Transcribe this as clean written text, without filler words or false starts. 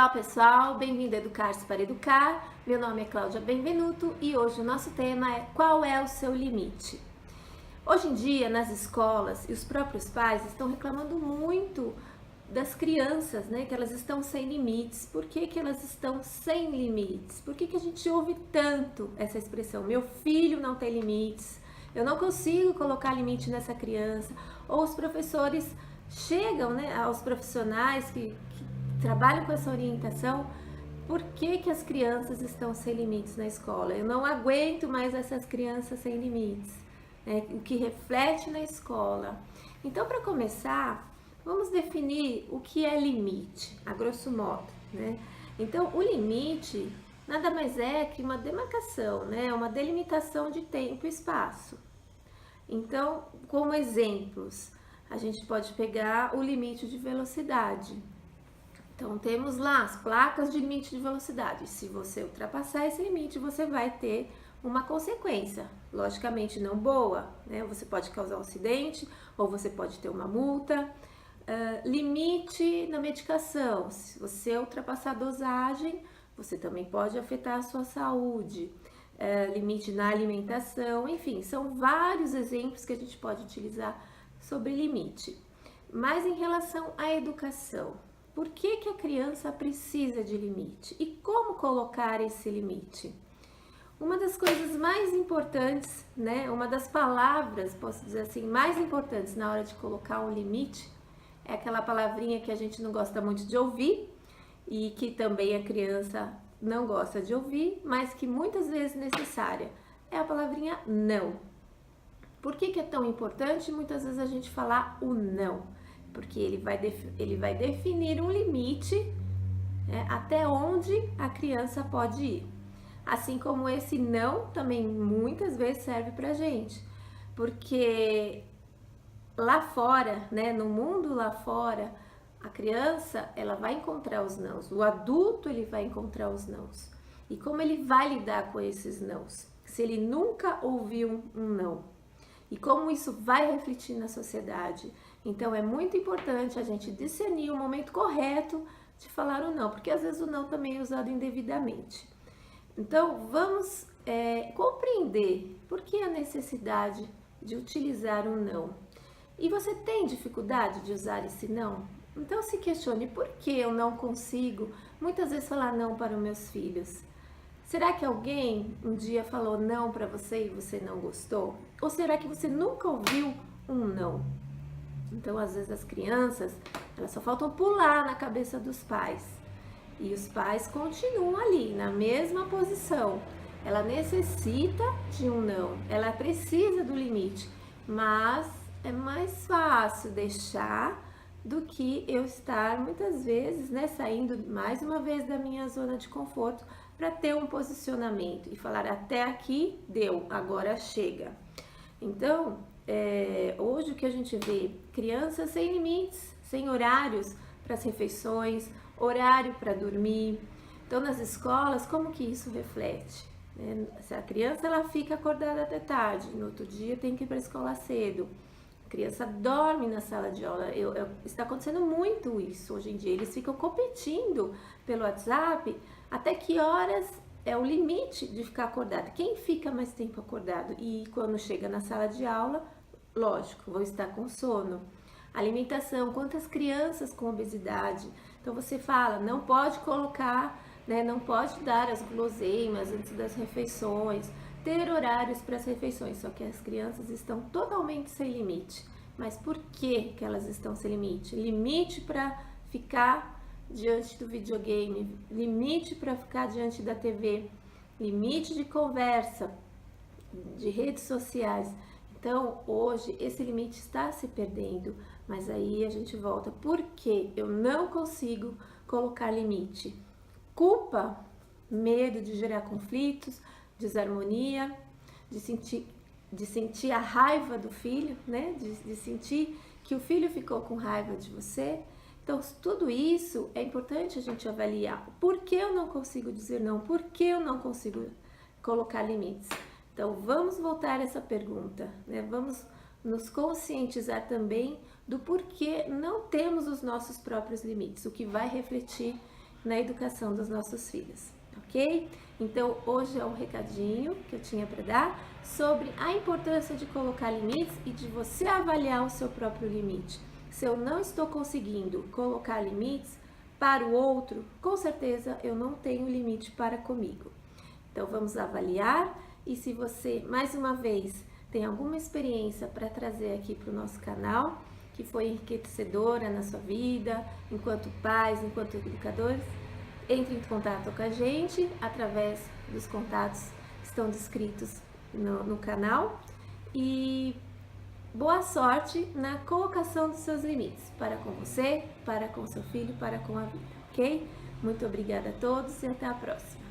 Olá pessoal, bem-vindo a Educar-se para Educar. Meu nome é Cláudia Benvenuto e hoje o nosso tema é qual é o seu limite? Hoje em dia nas escolas e os próprios pais estão reclamando muito das crianças, né? Que elas estão sem limites. Por que elas estão sem limites? Por que a gente ouve tanto essa expressão? Meu filho não tem limites, eu não consigo colocar limite nessa criança. Ou os professores chegam, né, aos profissionais que trabalham com essa orientação, por que as crianças estão sem limites na escola? Eu não aguento mais essas crianças sem limites, né? O que reflete na escola. Então, para começar, vamos definir o que é limite, a grosso modo, né? Então, o limite nada mais é que uma demarcação, né? Uma delimitação de tempo e espaço. Então, como exemplos, a gente pode pegar o limite de velocidade. Então, temos lá as placas de limite de velocidade. Se você ultrapassar esse limite, você vai ter uma consequência, logicamente não boa, né? Você pode causar um acidente ou você pode ter uma multa. Limite na medicação. Se você ultrapassar a dosagem, você também pode afetar a sua saúde. Limite na alimentação, enfim, são vários exemplos que a gente pode utilizar sobre limite. Mas em relação à educação, por que a criança precisa de limite? E como colocar esse limite? Uma das coisas mais importantes, né? Uma das palavras, posso dizer assim, mais importantes na hora de colocar um limite, é aquela palavrinha que a gente não gosta muito de ouvir e que também a criança não gosta de ouvir, mas que muitas vezes é necessária. É a palavrinha não. Por que é tão importante muitas vezes a gente falar o não? Porque ele vai definir um limite, né, até onde a criança pode ir. Assim como esse não também muitas vezes serve pra gente. Porque lá fora, né, no mundo lá fora, a criança ela vai encontrar os nãos, o adulto ele vai encontrar os nãos. E como ele vai lidar com esses nãos? Se ele nunca ouviu um não. E como isso vai refletir na sociedade? Então é muito importante a gente discernir o momento correto de falar o não, porque às vezes o não também é usado indevidamente. Então vamos compreender por que a necessidade de utilizar um não. E você tem dificuldade de usar esse não? Então se questione por que eu não consigo muitas vezes falar não para os meus filhos. Será que alguém um dia falou não para você e você não gostou? Ou será que você nunca ouviu um não? Então, às vezes as crianças, elas só faltam pular na cabeça dos pais. E os pais continuam ali, na mesma posição. Ela necessita de um não, ela precisa do limite. Mas é mais fácil deixar do que eu estar muitas vezes, né, saindo mais uma vez da minha zona de conforto para ter um posicionamento e falar até aqui deu, agora chega. Então, hoje o que a gente vê, crianças sem limites, sem horários para as refeições, horário para dormir. Então, nas escolas, como que isso reflete? Se a criança ela fica acordada até tarde, no outro dia tem que ir para a escola cedo. A criança dorme na sala de aula. Está acontecendo muito isso hoje em dia. Eles ficam competindo pelo WhatsApp até que horas é o limite de ficar acordado. Quem fica mais tempo acordado? E quando chega na sala de aula, lógico, vão estar com sono. Alimentação, quantas crianças com obesidade? Então você fala, não pode colocar, né, não pode dar as guloseimas antes das refeições, ter horários para as refeições, só que as crianças estão totalmente sem limite. Mas por que elas estão sem limite? Limite para ficar diante do videogame, limite para ficar diante da TV, limite de conversa, de redes sociais. Então, hoje, esse limite está se perdendo, mas aí a gente volta. Por que eu não consigo colocar limite? Culpa, medo de gerar conflitos, desarmonia, de sentir a raiva do filho, né? De sentir que o filho ficou com raiva de você. Então, tudo isso é importante a gente avaliar. Por que eu não consigo dizer não? Por que eu não consigo colocar limites? Então, vamos voltar a essa pergunta, né? Vamos nos conscientizar também do porquê não temos os nossos próprios limites, o que vai refletir na educação dos nossos filhos, ok? Então, hoje é um recadinho que eu tinha para dar sobre a importância de colocar limites e de você avaliar o seu próprio limite. Se eu não estou conseguindo colocar limites para o outro, com certeza eu não tenho limite para comigo. Então, vamos avaliar, e se você, mais uma vez, tem alguma experiência para trazer aqui para o nosso canal, que foi enriquecedora na sua vida, enquanto pais, enquanto educadores, entre em contato com a gente através dos contatos que estão descritos no canal, e boa sorte na colocação dos seus limites para com você, para com seu filho, para com a vida, ok? Muito obrigada a todos e até a próxima.